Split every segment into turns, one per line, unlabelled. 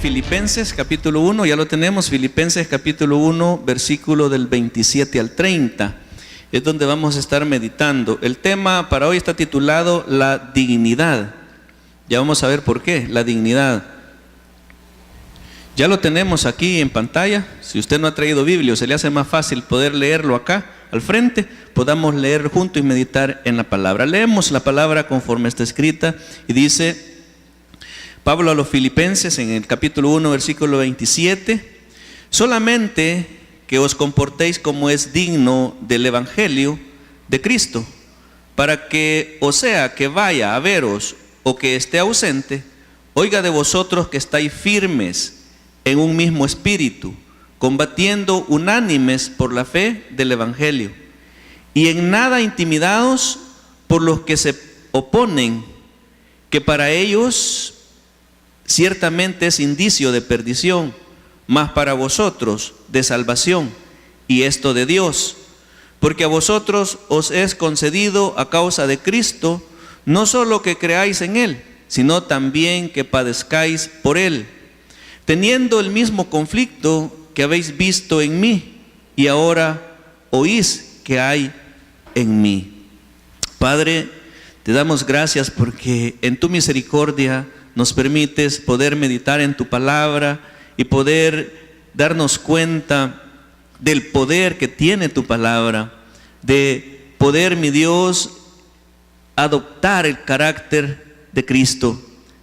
Filipenses capítulo 1, ya lo tenemos, Filipenses capítulo 1, versículo del 27 al 30. Es donde vamos a estar meditando. El tema para hoy está titulado La dignidad. Ya vamos a ver por qué, la dignidad. Ya lo tenemos aquí en pantalla. Si usted no ha traído Biblia, o se le hace más fácil poder leerlo acá al frente, podamos leer juntos y meditar en la palabra. Leemos la palabra conforme está escrita y dice Pablo a los Filipenses en el capítulo 1, versículo 27: solamente que os comportéis como es digno del evangelio de Cristo, para que, o sea, que vaya a veros o que esté ausente, oiga de vosotros que estáis firmes en un mismo espíritu, combatiendo unánimes por la fe del evangelio, y en nada intimidados por los que se oponen, que para ellos ciertamente es indicio de perdición, mas para vosotros de salvación, y esto de Dios, porque a vosotros os es concedido a causa de Cristo, no solo que creáis en Él, sino también que padezcáis por Él, teniendo el mismo conflicto que habéis visto en mí, y ahora oís que hay en mí. Padre, te damos gracias porque en tu misericordia nos permites poder meditar en tu palabra y poder darnos cuenta del poder que tiene tu palabra, de poder, mi Dios, adoptar el carácter de Cristo,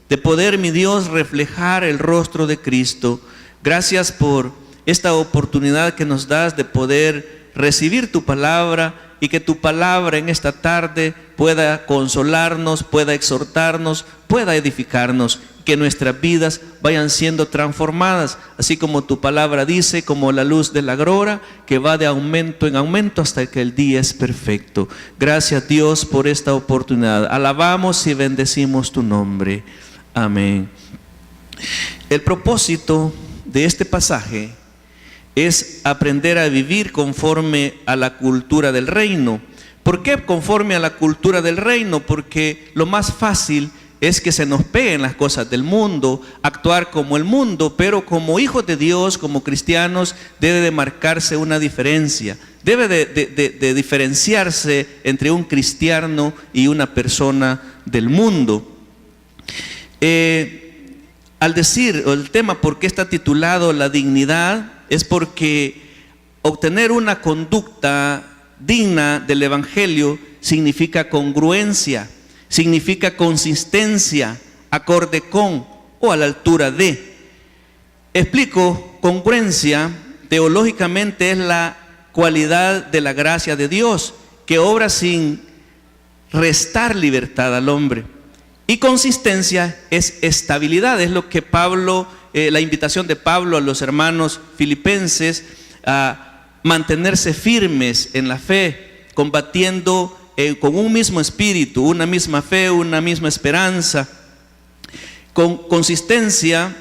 de poder, mi Dios, reflejar el rostro de Cristo. Gracias por esta oportunidad que nos das de poder recibir tu palabra, y que tu palabra en esta tarde pueda consolarnos, pueda exhortarnos, pueda edificarnos, que nuestras vidas vayan siendo transformadas, así como tu palabra dice, como la luz de la aurora, que va de aumento en aumento hasta que el día es perfecto. Gracias, Dios, por esta oportunidad. Alabamos y bendecimos tu nombre. Amén. El propósito de este pasaje es aprender a vivir conforme a la cultura del reino. ¿Por qué conforme a la cultura del reino? Porque lo más fácil es que se nos peguen las cosas del mundo, actuar como el mundo, pero como hijos de Dios, como cristianos, debe de marcarse una diferencia. Debe de diferenciarse entre un cristiano y una persona del mundo. Al decir, o el tema por qué está titulado La dignidad, es porque obtener una conducta digna del evangelio significa congruencia, significa consistencia, acorde con o a la altura de. Explico: congruencia teológicamente es la cualidad de la gracia de Dios que obra sin restar libertad al hombre. Y consistencia es estabilidad, es lo que Pablo, la invitación de Pablo a los hermanos filipenses a mantenerse firmes en la fe, combatiendo con un mismo espíritu, una misma fe, una misma esperanza. Con consistencia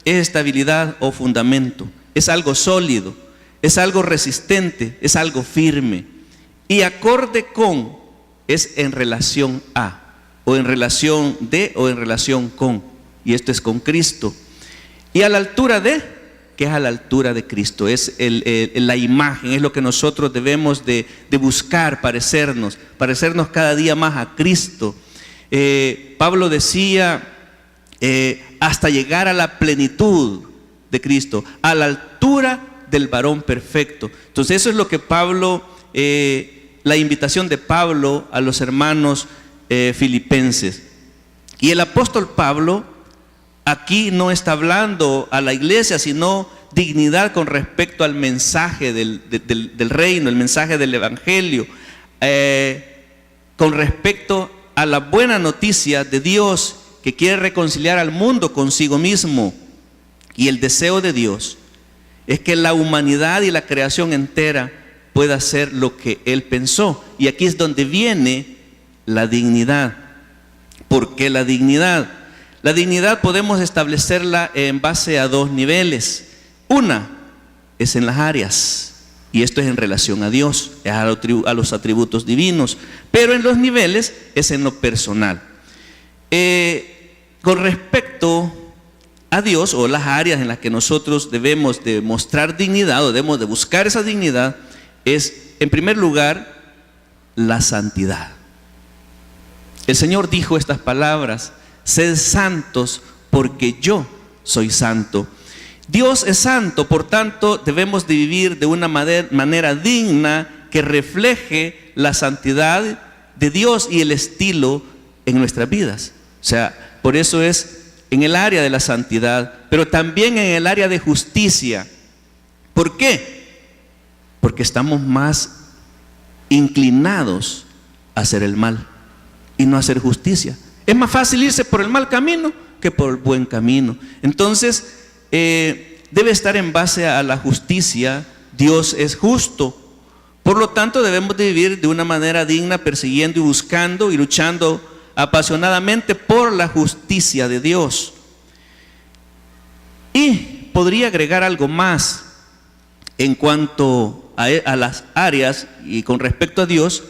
es estabilidad o fundamento, es algo sólido, es algo resistente, es algo firme. Y acorde con es en relación a, o en relación de, o en relación con, y esto es con Cristo. Y a la altura de, que es a la altura de Cristo, es la imagen, es lo que nosotros debemos de buscar, parecernos cada día más a Cristo. Pablo decía, hasta llegar a la plenitud de Cristo, a la altura del varón perfecto. Entonces eso es lo que Pablo, la invitación de Pablo a los hermanos filipenses. Y el apóstol Pablo aquí no está hablando a la iglesia, sino dignidad con respecto al mensaje del reino, el mensaje del evangelio, con respecto a la buena noticia de Dios que quiere reconciliar al mundo consigo mismo. Y el deseo de Dios es que la humanidad y la creación entera pueda hacer lo que Él pensó. Y aquí es donde viene la dignidad. ¿Por qué la dignidad? La dignidad podemos establecerla en base a dos niveles. Una es en las áreas, y esto es en relación a Dios, es a los atributos divinos. Pero en los niveles es en lo personal. Con respecto a Dios, o las áreas en las que nosotros debemos de mostrar dignidad o debemos de buscar esa dignidad, es, en primer lugar, la santidad. El Señor dijo estas palabras: sed santos porque yo soy santo. Dios es santo, por tanto debemos de vivir de una manera digna que refleje la santidad de Dios y el estilo en nuestras vidas. O sea, por eso es en el área de la santidad, pero también en el área de justicia. ¿Por qué? Porque estamos más inclinados a hacer el mal y no a hacer justicia. Es más fácil irse por el mal camino que por el buen camino. Entonces, debe estar en base a la justicia. Dios es justo. Por lo tanto, debemos de vivir de una manera digna, persiguiendo y buscando y luchando apasionadamente por la justicia de Dios. Y podría agregar algo más en cuanto a las áreas y con respecto a Dios,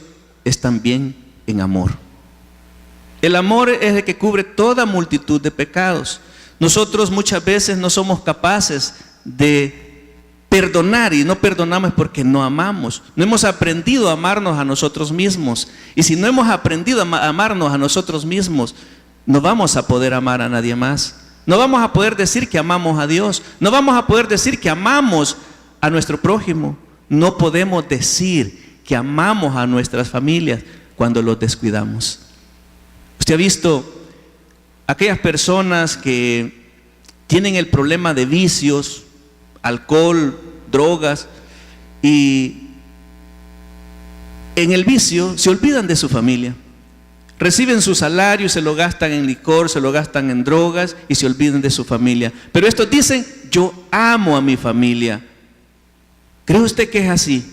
es también en amor. El amor es el que cubre toda multitud de pecados. Nosotros muchas veces no somos capaces de perdonar, y no perdonamos porque no amamos. No hemos aprendido a amarnos a nosotros mismos. Y si no hemos aprendido a amarnos a nosotros mismos, no vamos a poder amar a nadie más. No vamos a poder decir que amamos a Dios. No vamos a poder decir que amamos a nuestro prójimo. No podemos decir que amamos a nuestras familias cuando los descuidamos. Usted ha visto aquellas personas que tienen el problema de vicios, alcohol, drogas, y en el vicio se olvidan de su familia. Reciben su salario y se lo gastan en licor, se lo gastan en drogas y se olvidan de su familia. Pero estos dicen: yo amo a mi familia. ¿Cree usted que es así?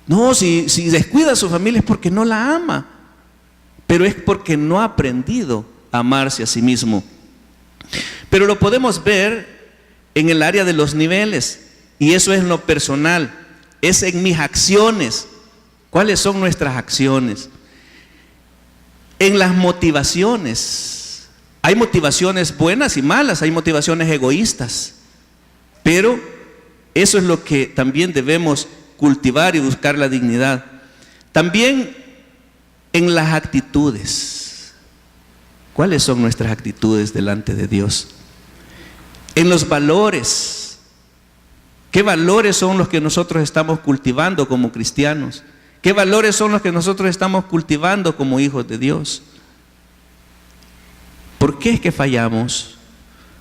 No, si descuida a su familia es porque no la ama, pero es porque no ha aprendido a amarse a sí mismo. Pero lo podemos ver en el área de los niveles, y eso es en lo personal, es en mis acciones. ¿Cuáles son nuestras acciones? En las motivaciones. Hay motivaciones buenas y malas, hay motivaciones egoístas, pero eso es lo que también debemos cultivar y buscar la dignidad. También en las actitudes. ¿Cuáles son nuestras actitudes delante de Dios? En los valores. ¿Qué valores son los que nosotros estamos cultivando como cristianos? ¿Qué valores son los que nosotros estamos cultivando como hijos de Dios? ¿Por qué es que fallamos?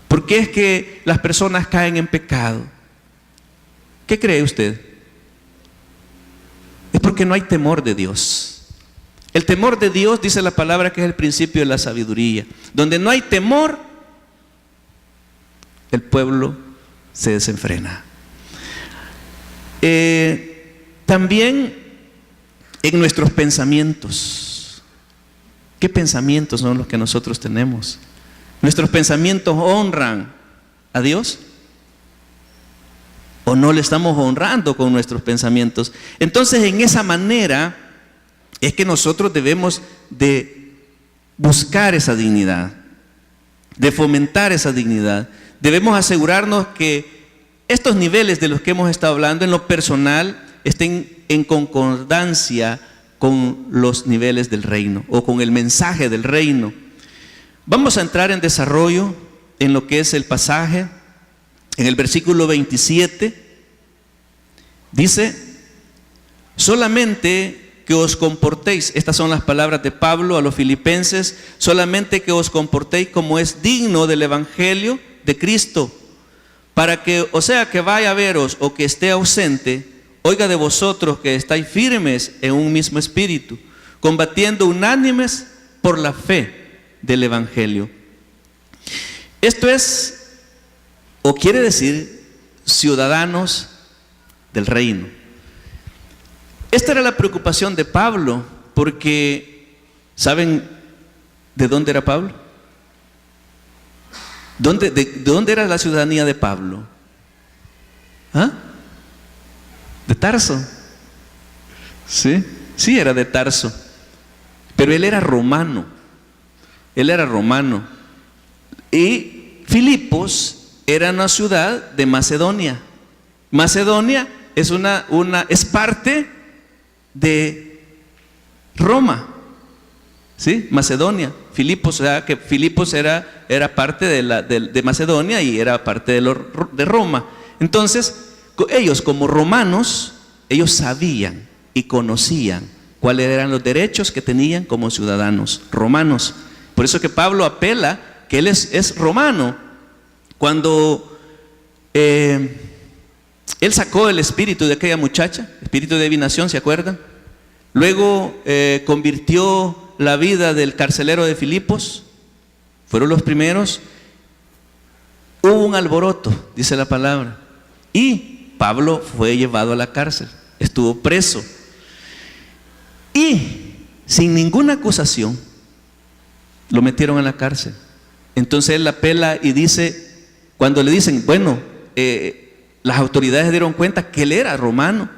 ¿Por qué es que las personas caen en pecado? ¿Qué cree usted? Es porque no hay temor de Dios. El temor de Dios, dice la palabra, que es el principio de la sabiduría. Donde no hay temor, el pueblo se desenfrena. También en nuestros pensamientos. ¿Qué pensamientos son los que nosotros tenemos? ¿Nuestros pensamientos honran a Dios? ¿O no le estamos honrando con nuestros pensamientos? Entonces, en esa manera es que nosotros debemos de buscar esa dignidad, de fomentar esa dignidad. Debemos asegurarnos que estos niveles de los que hemos estado hablando en lo personal estén en concordancia con los niveles del reino o con el mensaje del reino. Vamos a entrar en desarrollo en lo que es el pasaje. En el versículo 27 dice: solamente que os comportéis, estas son las palabras de Pablo a los filipenses, solamente que os comportéis como es digno del evangelio de Cristo, para que, o sea, que vaya a veros o que esté ausente, oiga de vosotros que estáis firmes en un mismo espíritu, combatiendo unánimes por la fe del evangelio. Esto es, o quiere decir, ciudadanos del reino. Esta era la preocupación de Pablo, porque ¿saben de dónde era Pablo? ¿De dónde era la ciudadanía de Pablo? ¿Ah? ¿De Tarso? Sí, era de Tarso. Pero él era romano. Y Filipos era una ciudad de Macedonia. Macedonia es parte de Roma, ¿sí? Macedonia, Filipos, o sea que Filipos era parte de Macedonia y era parte de Roma. Entonces, ellos como romanos, ellos sabían y conocían cuáles eran los derechos que tenían como ciudadanos romanos. Por eso que Pablo apela que él es romano. Cuando él sacó el espíritu de aquella muchacha, espíritu de adivinación, ¿se acuerdan? Luego convirtió la vida del carcelero de Filipos, fueron los primeros. Hubo un alboroto, dice la palabra, y Pablo fue llevado a la cárcel, estuvo preso, y sin ninguna acusación lo metieron a la cárcel. Entonces él apela y dice, cuando le dicen, bueno, las autoridades dieron cuenta que él era romano,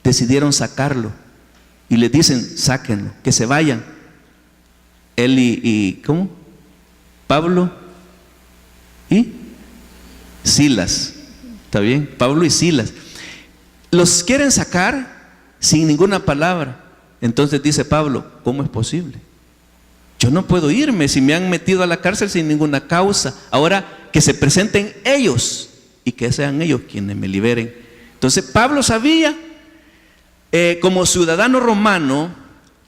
decidieron sacarlo y les dicen, sáquenlo, que se vayan. Él ¿cómo? Pablo y Silas, ¿está bien? Pablo y Silas los quieren sacar sin ninguna palabra. Entonces dice Pablo, ¿cómo es posible? Yo no puedo irme si me han metido a la cárcel sin ninguna causa. Ahora que se presenten ellos y que sean ellos quienes me liberen. Entonces Pablo sabía como ciudadano romano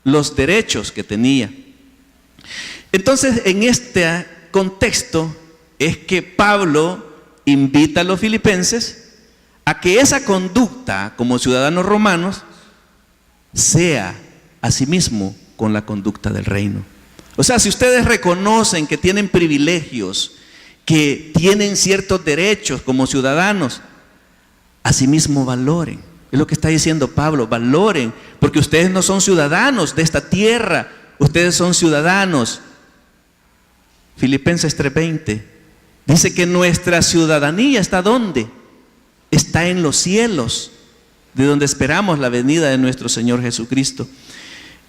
los derechos que tenía. Entonces en este contexto es que Pablo invita a los filipenses a que esa conducta como ciudadanos romanos sea asimismo con la conducta del reino. O sea, si ustedes reconocen que tienen privilegios, que tienen ciertos derechos como ciudadanos, asimismo valoren. Es lo que está diciendo Pablo, valoren, porque ustedes no son ciudadanos de esta tierra, ustedes son ciudadanos. Filipenses 3:20 dice que nuestra ciudadanía está ¿dónde? Está en los cielos, de donde esperamos la venida de nuestro Señor Jesucristo.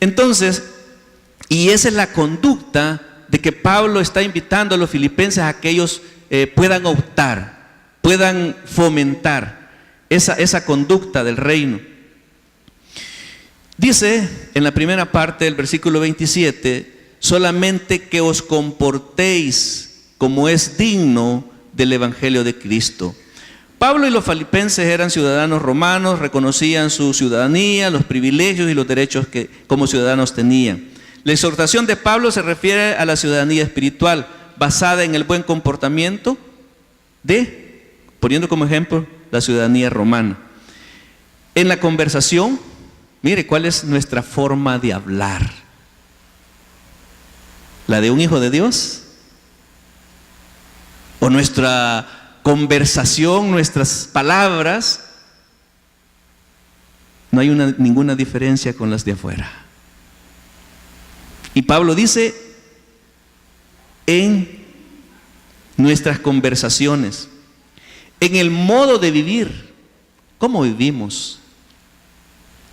Entonces, y esa es la conducta de que Pablo está invitando a los filipenses a que ellos puedan optar, puedan fomentar esa conducta del reino. Dice en la primera parte del versículo 27, solamente que os comportéis como es digno del evangelio de Cristo. Pablo y los filipenses eran ciudadanos romanos, reconocían su ciudadanía, los privilegios y los derechos que como ciudadanos tenían. La exhortación de Pablo se refiere a la ciudadanía espiritual, basada en el buen comportamiento poniendo como ejemplo la ciudadanía romana. En la conversación, mire cuál es nuestra forma de hablar. ¿La de un hijo de Dios? ¿O nuestra conversación, nuestras palabras? No hay ninguna diferencia con las de afuera. Y Pablo dice, en nuestras conversaciones, en el modo de vivir, ¿cómo vivimos?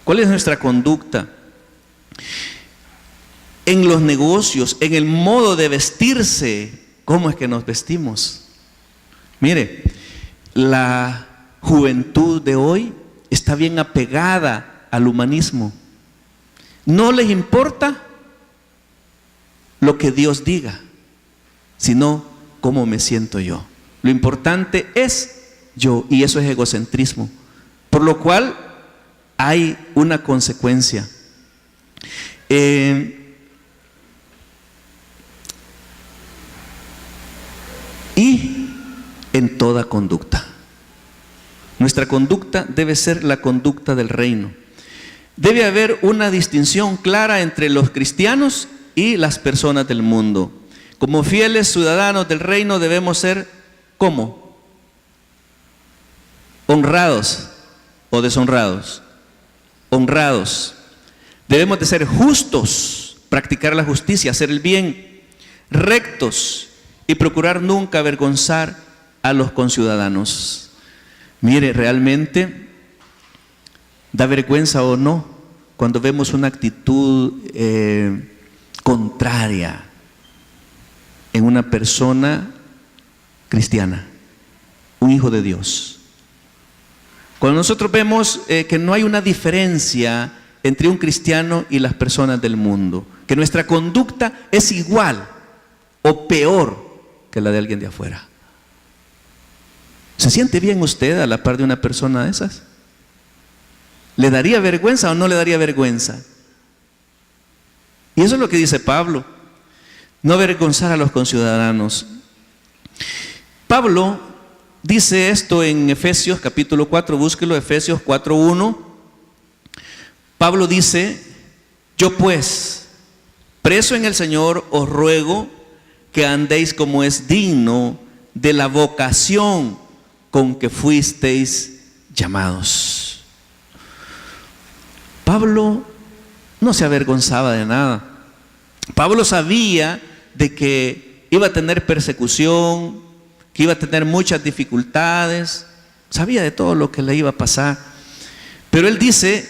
¿Cuál es nuestra conducta? En los negocios, en el modo de vestirse, ¿cómo es que nos vestimos? Mire, la juventud de hoy está bien apegada al humanismo. No les importa lo que Dios diga, sino cómo me siento yo. Lo importante es yo, y eso es egocentrismo, por lo cual hay una consecuencia. Y en toda conducta, nuestra conducta debe ser la conducta del reino. Debe haber una distinción clara entre los cristianos y las personas del mundo. Como fieles ciudadanos del reino debemos ser, ¿cómo? ¿Honrados o deshonrados? Honrados. Debemos de ser justos, practicar la justicia, hacer el bien, rectos y procurar nunca avergonzar a los conciudadanos. Mire, realmente da vergüenza o no cuando vemos una actitud contraria en una persona cristiana, un hijo de Dios. Cuando nosotros vemos que no hay una diferencia entre un cristiano y las personas del mundo, que nuestra conducta es igual o peor que la de alguien de afuera. ¿Se siente bien usted a la par de una persona de esas? ¿Le daría vergüenza o no le daría vergüenza? Y eso es lo que dice Pablo, no avergonzar a los conciudadanos. Pablo dice esto en Efesios capítulo 4, búsquelo, Efesios 4:1. Pablo dice: yo pues, preso en el Señor, os ruego que andéis como es digno de la vocación con que fuisteis llamados. Pablo no se avergonzaba de nada. Pablo sabía de que iba a tener persecución, que iba a tener muchas dificultades, sabía de todo lo que le iba a pasar. Pero él dice: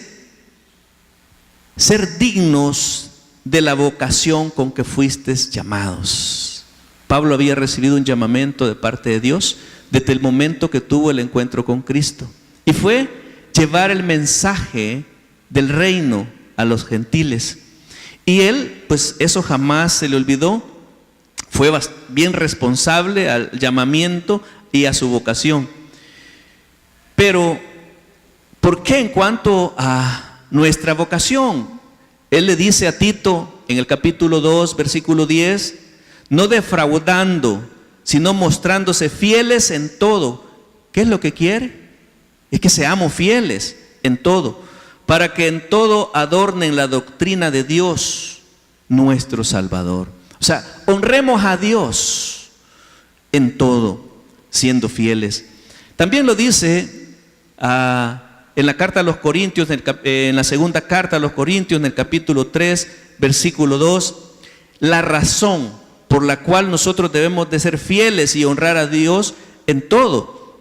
ser dignos de la vocación con que fuisteis llamados. Pablo había recibido un llamamiento de parte de Dios desde el momento que tuvo el encuentro con Cristo, y fue llevar el mensaje del reino a los gentiles. Y él, pues eso jamás se le olvidó, fue bien responsable al llamamiento y a su vocación. Pero, ¿por qué en cuanto a nuestra vocación? Él le dice a Tito en el capítulo 2, versículo 10, no defraudando, sino mostrándose fieles en todo. ¿Qué es lo que quiere? Es que seamos fieles en todo, para que en todo adornen la doctrina de Dios, nuestro Salvador. O sea, honremos a Dios en todo, siendo fieles. También lo dice en la carta a los Corintios, en la segunda carta a los Corintios, en el capítulo 3, versículo 2, la razón por la cual nosotros debemos de ser fieles y honrar a Dios en todo.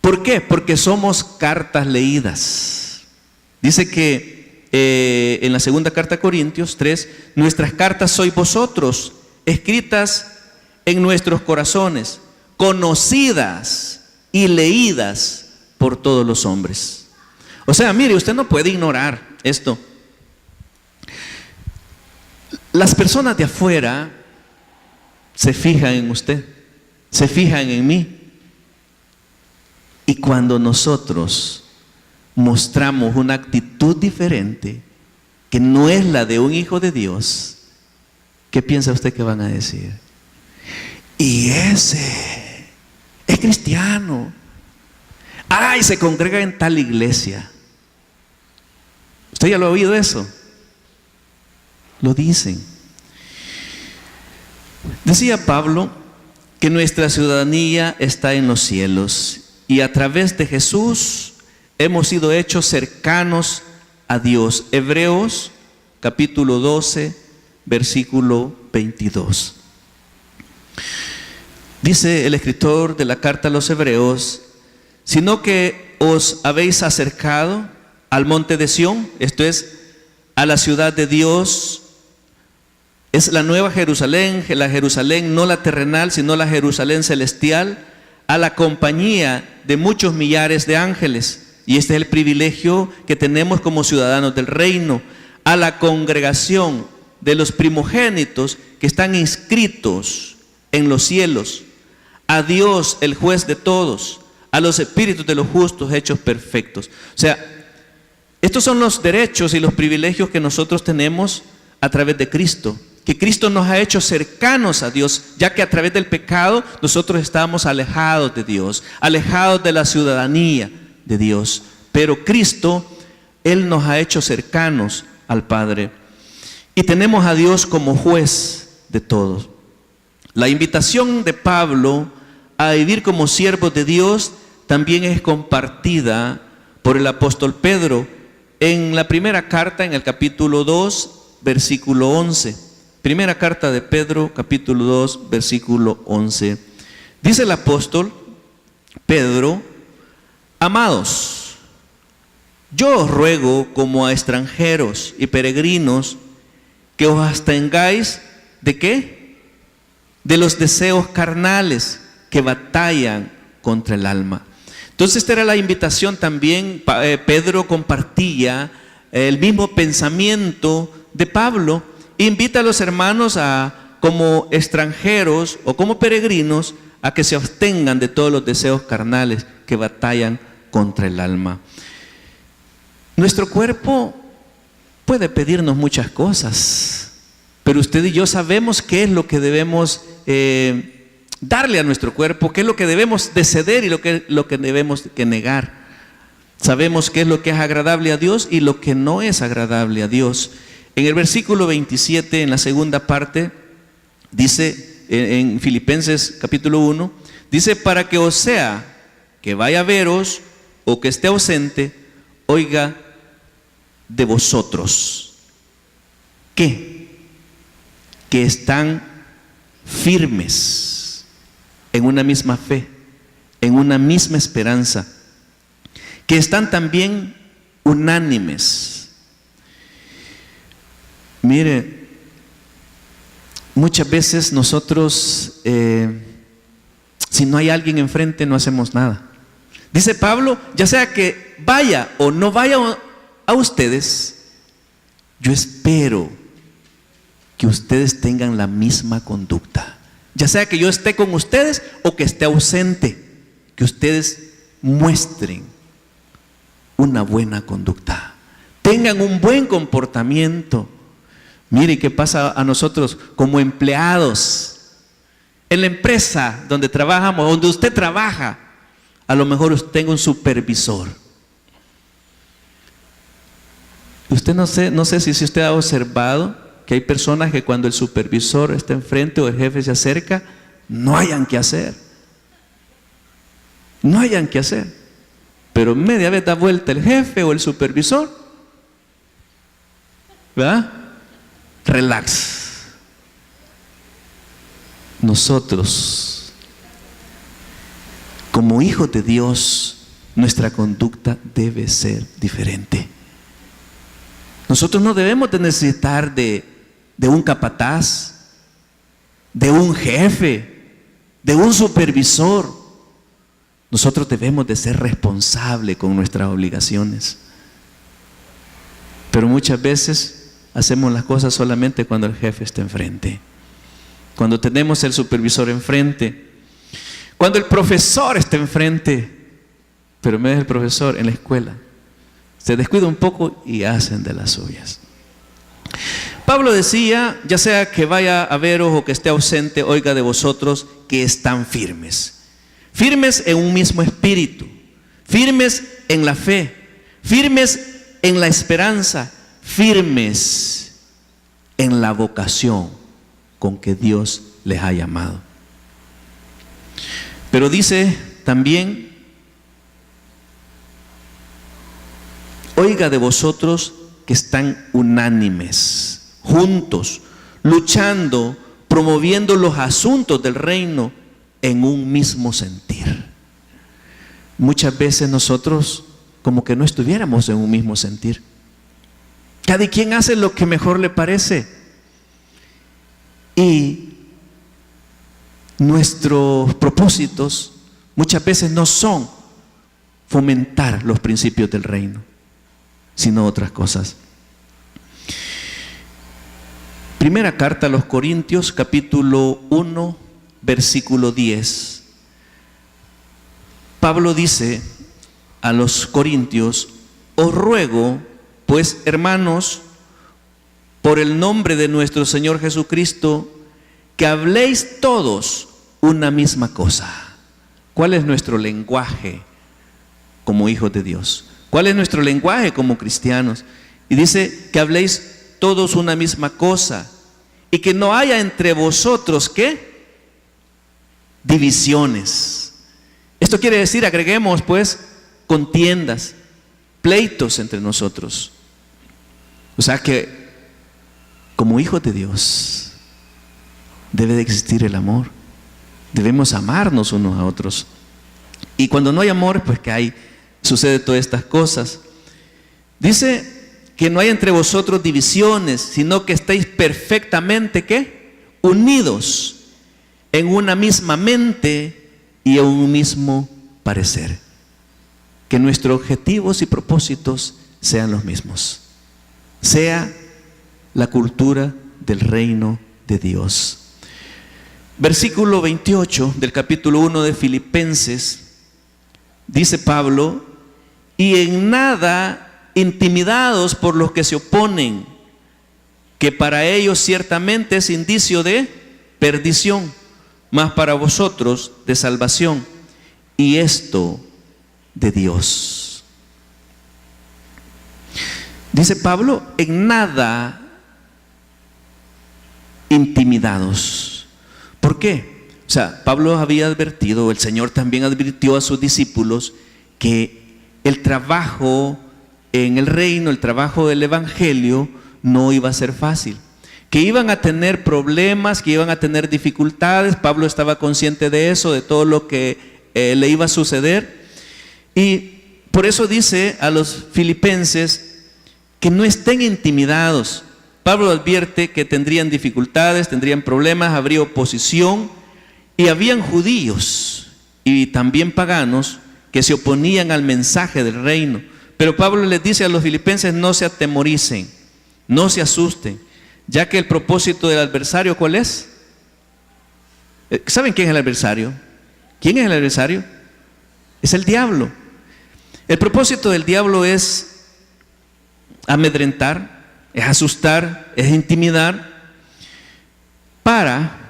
¿Por qué? Porque somos cartas leídas. Dice que en la segunda carta a Corintios 3, nuestras cartas sois vosotros, escritas en nuestros corazones, conocidas y leídas por todos los hombres. O sea, mire, usted no puede ignorar esto. Las personas de afuera se fijan en usted, se fijan en mí. Y cuando nosotros mostramos una actitud diferente, que no es la de un hijo de Dios, ¿qué piensa usted que van a decir? Y ese es cristiano. Ay, se congrega en tal iglesia. ¿Usted ya lo ha oído eso? Lo dicen. Decía Pablo que nuestra ciudadanía está en los cielos y a través de Jesús hemos sido hechos cercanos a Dios. Hebreos capítulo 12, versículo 22. Dice el escritor de la carta a los Hebreos: sino que os habéis acercado al monte de Sión, esto es, a la ciudad de Dios. Es la nueva Jerusalén, la Jerusalén no la terrenal, sino la Jerusalén celestial, a la compañía de muchos millares de ángeles. Y este es el privilegio que tenemos como ciudadanos del reino, a la congregación de los primogénitos que están inscritos en los cielos, a Dios, el juez de todos, a los espíritus de los justos hechos perfectos. O sea, estos son los derechos y los privilegios que nosotros tenemos a través de Cristo, que Cristo nos ha hecho cercanos a Dios, ya que a través del pecado nosotros estábamos alejados de Dios, alejados de la ciudadanía de Dios. Pero Cristo, Él nos ha hecho cercanos al Padre. Y tenemos a Dios como juez de todos. La invitación de Pablo a vivir como siervos de Dios también es compartida por el apóstol Pedro en la primera carta, en el capítulo 2, versículo 11. Primera carta de Pedro, capítulo 2, versículo 11. Dice el apóstol Pedro: amados, yo os ruego como a extranjeros y peregrinos que os abstengáis ¿de qué? De los deseos carnales que batallan contra el alma. Entonces esta era la invitación también. Pedro compartía el mismo pensamiento de Pablo. Invita a los hermanos como extranjeros o como peregrinos a que se abstengan de todos los deseos carnales que batallan contra el alma. Nuestro cuerpo puede pedirnos muchas cosas, pero usted y yo sabemos qué es lo que debemos darle a nuestro cuerpo, qué es lo que debemos de ceder y lo que debemos que negar. Sabemos qué es lo que es agradable a Dios y lo que no es agradable a Dios. En el versículo 27, en la segunda parte, dice en Filipenses capítulo 1, dice: para que, o sea, que vaya a veros o que esté ausente, oiga de vosotros. ¿Qué? Que están firmes en una misma fe, en una misma esperanza, que están también unánimes. Mire, muchas veces nosotros, si no hay alguien enfrente, no hacemos nada. Dice Pablo, ya sea que vaya o no vaya a ustedes, yo espero que ustedes tengan la misma conducta. Ya sea que yo esté con ustedes o que esté ausente, que ustedes muestren una buena conducta, tengan un buen comportamiento. Mire qué pasa a nosotros como empleados en la empresa donde trabajamos, donde usted trabaja. A lo mejor usted tenga un supervisor. Usted no sé si usted ha observado que hay personas que cuando el supervisor está enfrente o el jefe se acerca, no hayan qué hacer. No hayan qué hacer. Pero media vez da vuelta el jefe o el supervisor, ¿verdad? Relax. Nosotros, como hijos de Dios, nuestra conducta debe ser diferente. Nosotros no debemos de necesitar de un capataz, de un jefe, de un supervisor. Nosotros debemos de ser responsables con nuestras obligaciones. Pero muchas veces hacemos las cosas solamente cuando el jefe está enfrente, cuando tenemos el supervisor enfrente, cuando el profesor está enfrente. Pero en vez del profesor en la escuela se descuida un poco y hacen de las suyas. Pablo decía, ya sea que vaya a veros o que esté ausente, oiga de vosotros que están firmes. Firmes en un mismo espíritu, firmes en la fe, firmes en la esperanza, firmes en la vocación con que Dios les ha llamado. Pero dice también, oiga de vosotros que están unánimes, juntos, luchando, promoviendo los asuntos del reino en un mismo sentir. Muchas veces nosotros como que no estuviéramos en un mismo sentir. Cada quien hace lo que mejor le parece. Y nuestros propósitos muchas veces no son fomentar los principios del reino, sino otras cosas. Primera carta a los Corintios, capítulo 1, versículo 10. Pablo dice a los corintios: os ruego, pues, hermanos, por el nombre de nuestro Señor Jesucristo, que habléis todos una misma cosa. ¿Cuál es nuestro lenguaje como hijos de Dios? ¿Cuál es nuestro lenguaje como cristianos? Y dice que habléis todos una misma cosa y que no haya entre vosotros, ¿qué? Divisiones. Esto quiere decir, agreguemos pues, contiendas, pleitos entre nosotros. O sea que como hijos de Dios debe de existir el amor. Debemos amarnos unos a otros. Y cuando no hay amor, pues que sucede todas estas cosas. Dice que no hay entre vosotros divisiones, sino que estéis perfectamente, ¿qué? Unidos en una misma mente y a un mismo parecer. Que nuestros objetivos y propósitos sean los mismos. Sea la cultura del reino de Dios. Versículo 28 del capítulo 1 de Filipenses, dice Pablo: y en nada intimidados por los que se oponen, que para ellos ciertamente es indicio de perdición, mas para vosotros de salvación, y esto de Dios. Dice Pablo, en nada intimidados. ¿Por qué? O sea, Pablo había advertido, el Señor también advirtió a sus discípulos que el trabajo en el reino, el trabajo del evangelio no iba a ser fácil, que iban a tener problemas, que iban a tener dificultades. Pablo estaba consciente de eso, de todo lo que le iba a suceder, y por eso dice a los filipenses que no estén intimidados. Pablo advierte que tendrían dificultades, tendrían problemas, habría oposición, y habían judíos y también paganos que se oponían al mensaje del reino. Pero Pablo les dice a los filipenses: no se atemoricen, no se asusten, ya que el propósito del adversario, ¿cuál es? ¿Saben quién es el adversario? ¿Quién es el adversario? Es el diablo. El propósito del diablo es amedrentar, es asustar, es intimidar, para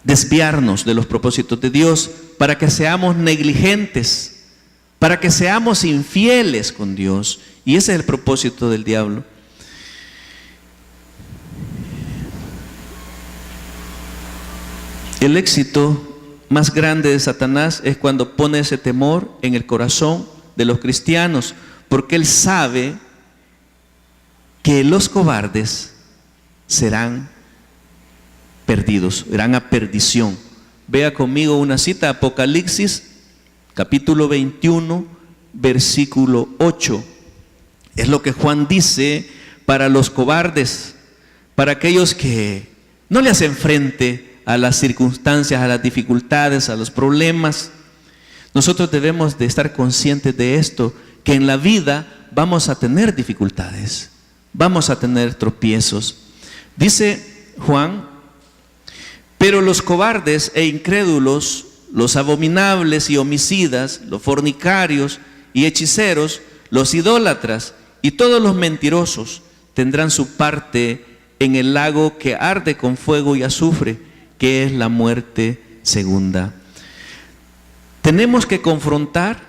desviarnos de los propósitos de Dios, para que seamos negligentes, para que seamos infieles con Dios. Y ese es el propósito del diablo. El éxito más grande de Satanás es cuando pone ese temor en el corazón de los cristianos, porque él sabe que los cobardes serán perdidos, irán a perdición. Vea conmigo una cita, Apocalipsis capítulo 21 versículo 8. Es lo que Juan dice para los cobardes, para aquellos que no le hacen frente a las circunstancias, a las dificultades, a los problemas. Nosotros debemos de estar conscientes de esto, que en la vida vamos a tener dificultades, vamos a tener tropiezos. Dice Juan: pero los cobardes e incrédulos, los abominables y homicidas, los fornicarios y hechiceros, los idólatras y todos los mentirosos tendrán su parte en el lago que arde con fuego y azufre, que es la muerte segunda. Tenemos que confrontar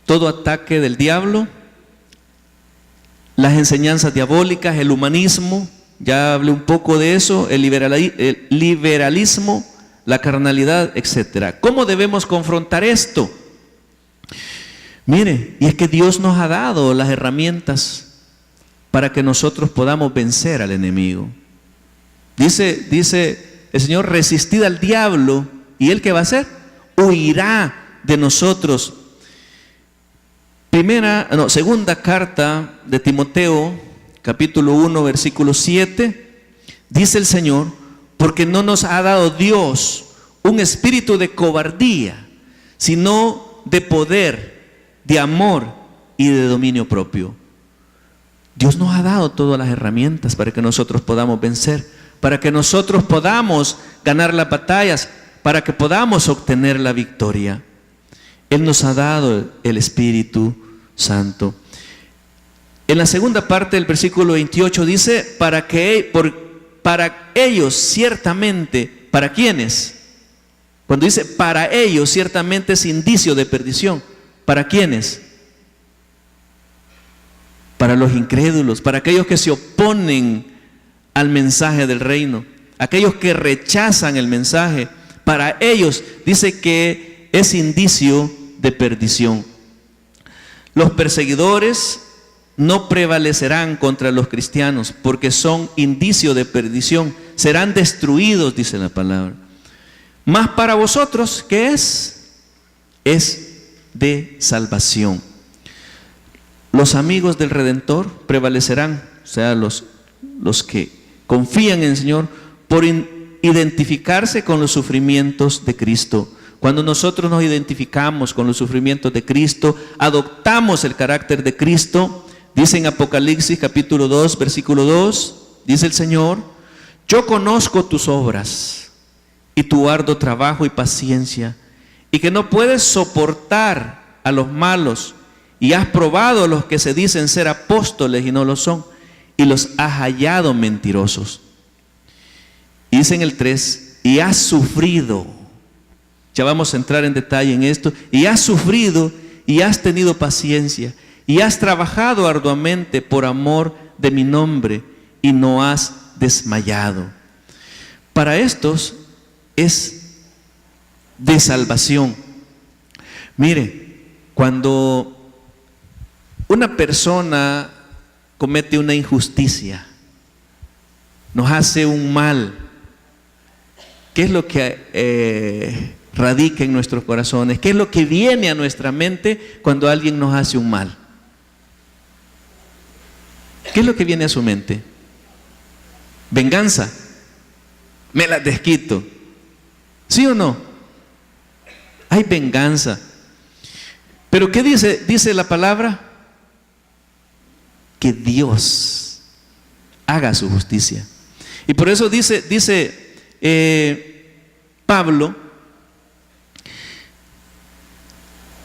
todo ataque del diablo, las enseñanzas diabólicas, el humanismo, ya hablé un poco de eso, el liberalismo, la carnalidad, etc. ¿Cómo debemos confrontar esto? Mire, y es que Dios nos ha dado las herramientas para que nosotros podamos vencer al enemigo. Dice el Señor: resistid al diablo, ¿y él qué va a hacer? Huirá de nosotros. Segunda carta de Timoteo, capítulo 1, versículo 7, dice el Señor: porque no nos ha dado Dios un espíritu de cobardía, sino de poder, de amor y de dominio propio. Dios nos ha dado todas las herramientas para que nosotros podamos vencer, para que nosotros podamos ganar las batallas, para que podamos obtener la victoria. Él nos ha dado el Espíritu Santo. En la segunda parte del versículo 28 dice: para ellos ciertamente, ¿para quiénes? Cuando dice para ellos ciertamente es indicio de perdición. ¿Para quiénes? Para los incrédulos, para aquellos que se oponen al mensaje del reino, aquellos que rechazan el mensaje. Para ellos dice que es indicio de perdición. Los perseguidores no prevalecerán contra los cristianos, porque son indicio de perdición, serán destruidos, dice la palabra. Mas para vosotros, ¿qué es? Es de salvación. Los amigos del Redentor prevalecerán, o sea, los que confían en el Señor, por identificarse con los sufrimientos de Cristo, Cuando nosotros nos identificamos con los sufrimientos de Cristo, adoptamos el carácter de Cristo. Dice en Apocalipsis capítulo 2, versículo 2, dice el Señor: yo conozco tus obras y tu arduo trabajo y paciencia, y que no puedes soportar a los malos, y has probado a los que se dicen ser apóstoles y no lo son, y los has hallado mentirosos. Y dice en el 3, y has sufrido. Ya vamos a entrar en detalle en esto. Y has sufrido y has tenido paciencia y has trabajado arduamente por amor de mi nombre y no has desmayado. Para estos es de salvación. Mire, cuando una persona comete una injusticia, nos hace un mal, ¿qué es lo que radica en nuestros corazones? ¿Qué es lo que viene a nuestra mente cuando alguien nos hace un mal? ¿Qué es lo que viene a su mente? Venganza. Me la desquito. ¿Sí o no? Hay venganza. Pero ¿qué dice? Dice la palabra que Dios haga su justicia. Y por eso dice Pablo,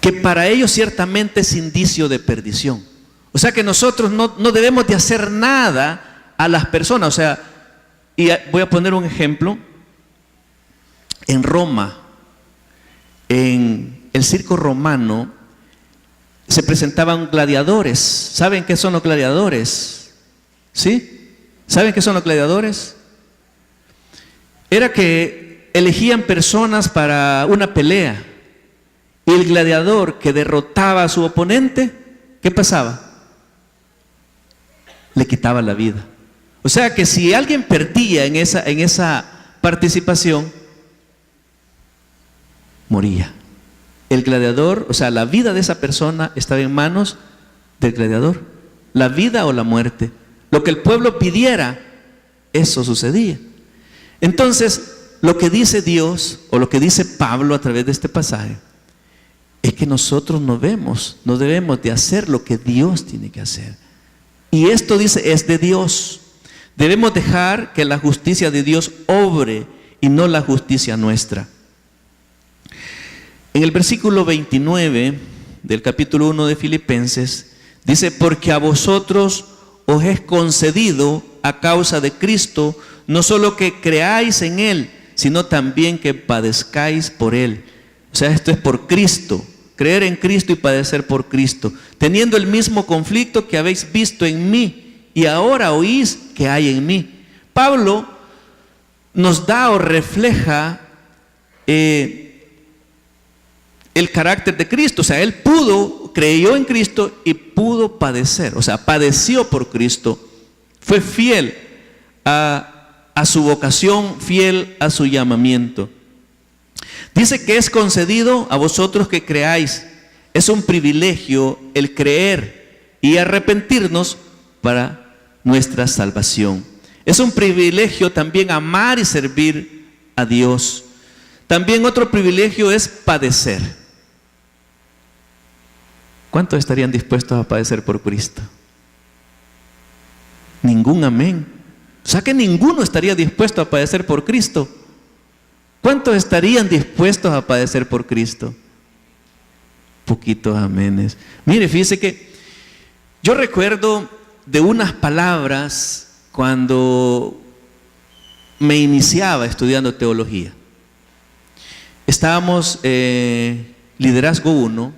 que para ellos ciertamente es indicio de perdición. O sea que nosotros no debemos de hacer nada a las personas. O sea, y voy a poner un ejemplo. En Roma, en el circo romano, se presentaban gladiadores. ¿Saben qué son los gladiadores? ¿Sí? ¿Saben qué son los gladiadores? Era que elegían personas para una pelea. Y el gladiador que derrotaba a su oponente, ¿qué pasaba? Le quitaba la vida. O sea que si alguien perdía en esa participación, moría. El gladiador, o sea, la vida de esa persona estaba en manos del gladiador. La vida o la muerte. Lo que el pueblo pidiera, eso sucedía. Entonces, lo que dice Dios, o lo que dice Pablo a través de este pasaje, es que nosotros no debemos de hacer lo que Dios tiene que hacer. Y esto dice, es de Dios. Debemos dejar que la justicia de Dios obre y no la justicia nuestra. En el versículo 29 del capítulo 1 de Filipenses, dice: porque a vosotros os es concedido a causa de Cristo, no solo que creáis en Él, sino también que padezcáis por Él. O sea, esto es por Cristo. Creer en Cristo y padecer por Cristo, teniendo el mismo conflicto que habéis visto en mí y ahora oís que hay en mí. Pablo nos da o refleja el carácter de Cristo. O sea, él creyó en Cristo y pudo padecer. O sea, padeció por Cristo. Fue fiel a su vocación, fiel a su llamamiento. Dice que es concedido a vosotros que creáis. Es un privilegio el creer y arrepentirnos para nuestra salvación. Es un privilegio también amar y servir a Dios. También otro privilegio es padecer. ¿Cuántos estarían dispuestos a padecer por Cristo? Ningún amén. O sea que ninguno estaría dispuesto a padecer por Cristo. ¿Cuántos estarían dispuestos a padecer por Cristo? Poquitos amenes. Mire, fíjese que yo recuerdo de unas palabras cuando me iniciaba estudiando teología. Estábamos liderazgo 1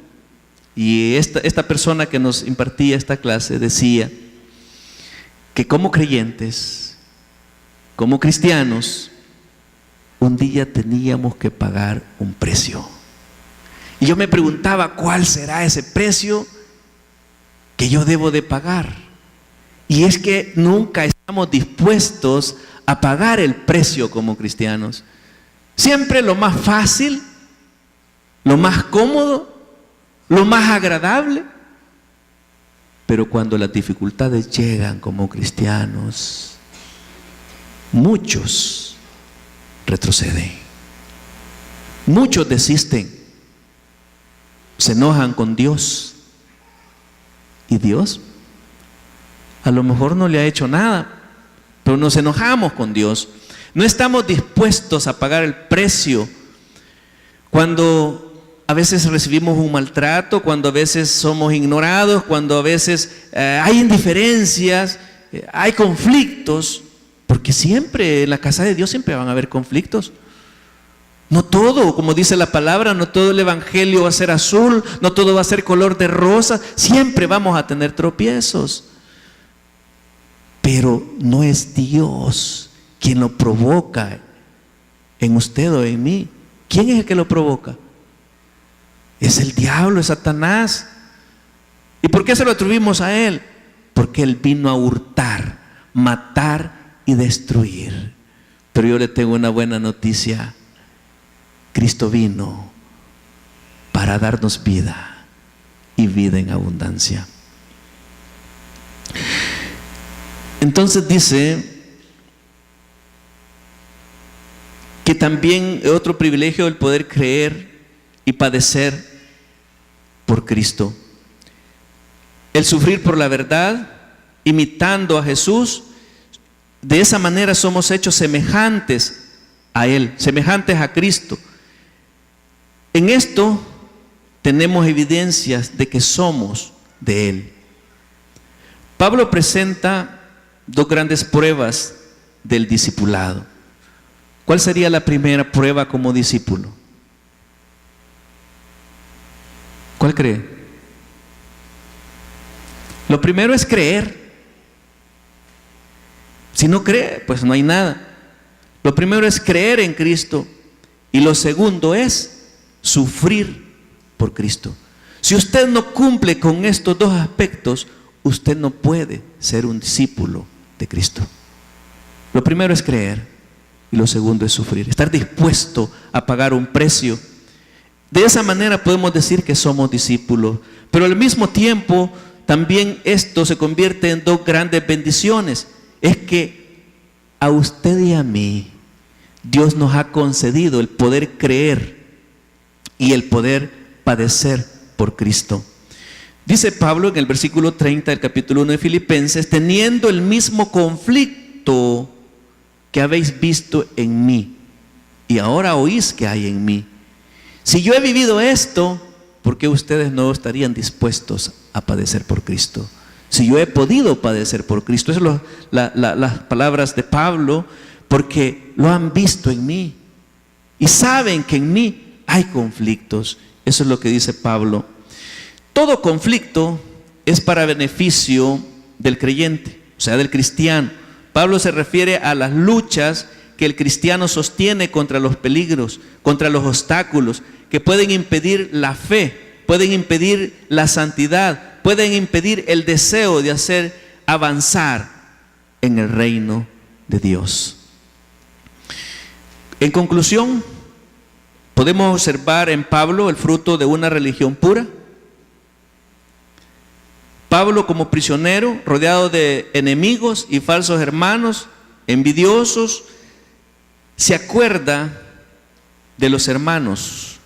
y esta persona que nos impartía esta clase decía que como creyentes, como cristianos, un día teníamos que pagar un precio. Y yo me preguntaba, ¿cuál será ese precio que yo debo de pagar? Y es que nunca estamos dispuestos a pagar el precio como cristianos. Siempre lo más fácil, lo más cómodo, lo más agradable. Pero cuando las dificultades llegan como cristianos, muchos retroceden. Muchos desisten, se enojan con Dios. ¿Y Dios? A lo mejor no le ha hecho nada, pero nos enojamos con Dios. No estamos dispuestos a pagar el precio cuando a veces recibimos un maltrato, cuando a veces somos ignorados, cuando a veces hay indiferencias, hay conflictos, porque siempre en la casa de Dios siempre van a haber conflictos. No todo, como dice la palabra, no todo el evangelio va a ser azul, no todo va a ser color de rosa, siempre vamos a tener tropiezos. Pero no es Dios quien lo provoca en usted o en mí. ¿Quién es el que lo provoca? Es el diablo, es Satanás. ¿Y por qué se lo atribuimos a él? Porque él vino a hurtar, matar y destruir. Pero yo le tengo una buena noticia. Cristo vino para darnos vida y vida en abundancia. Entonces dice que también es otro privilegio el poder creer y padecer por Cristo. El sufrir por la verdad, imitando a Jesús. De esa manera somos hechos semejantes a Él, semejantes a Cristo. En esto tenemos evidencias de que somos de Él. Pablo presenta dos grandes pruebas del discipulado. ¿Cuál sería la primera prueba como discípulo? ¿Cuál cree? Lo primero es creer. Si no cree, pues no hay nada. Lo primero es creer en Cristo y lo segundo es sufrir por Cristo. Si usted no cumple con estos dos aspectos, usted no puede ser un discípulo de Cristo. Lo primero es creer y lo segundo es sufrir, estar dispuesto a pagar un precio. De esa manera podemos decir que somos discípulos, pero al mismo tiempo también esto se convierte en dos grandes bendiciones. Es que a usted y a mí Dios nos ha concedido el poder creer y el poder padecer por Cristo. Dice Pablo en el versículo 30 del capítulo 1 de Filipenses: teniendo el mismo conflicto que habéis visto en mí y ahora oís que hay en mí. Si yo he vivido esto, ¿por qué ustedes no estarían dispuestos a padecer por Cristo? Si yo he podido padecer por Cristo, esas son las palabras de Pablo, porque lo han visto en mí y saben que en mí hay conflictos. Eso es lo que dice Pablo. Todo conflicto es para beneficio del creyente, o sea, del cristiano. Pablo se refiere a las luchas que el cristiano sostiene contra los peligros, contra los obstáculos que pueden impedir la fe, pueden impedir la santidad, pueden impedir el deseo de hacer avanzar en el reino de Dios. En conclusión, podemos observar en Pablo el fruto de una religión pura. Pablo, como prisionero, rodeado de enemigos y falsos hermanos, envidiosos, se acuerda de los hermanos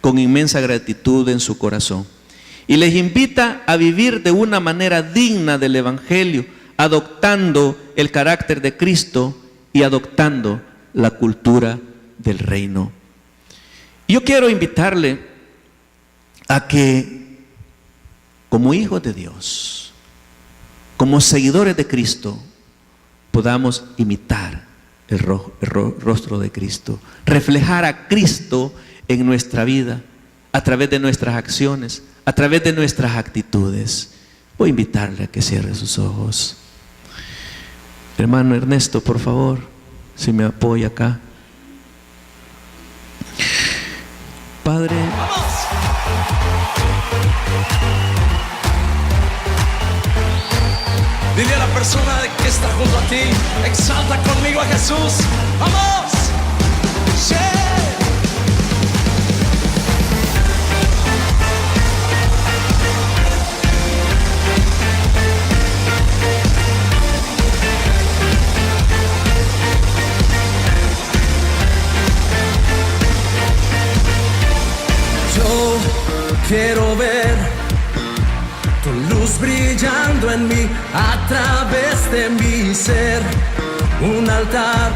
con inmensa gratitud en su corazón y les invita a vivir de una manera digna del evangelio, adoptando el carácter de Cristo y adoptando la cultura del reino. Yo quiero invitarle a que, como hijos de Dios, como seguidores de Cristo, podamos imitar el rostro de Cristo, reflejar a Cristo en nuestra vida, a través de nuestras acciones, a través de nuestras actitudes. Voy a invitarle a que cierre sus ojos. Hermano Ernesto, por favor, si me apoya acá. Padre,
dile a la persona que está junto a ti, exalta conmigo a Jesús. ¡Vamos! ¡Sí! Quiero ver tu luz brillando en mí, a través de mi ser. Un altar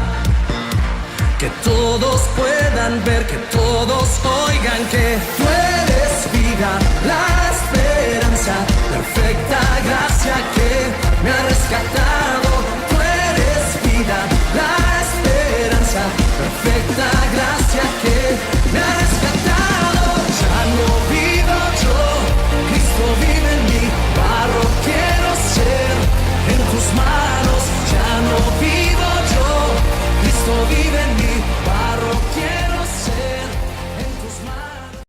que todos puedan ver, que todos oigan que tú eres vida.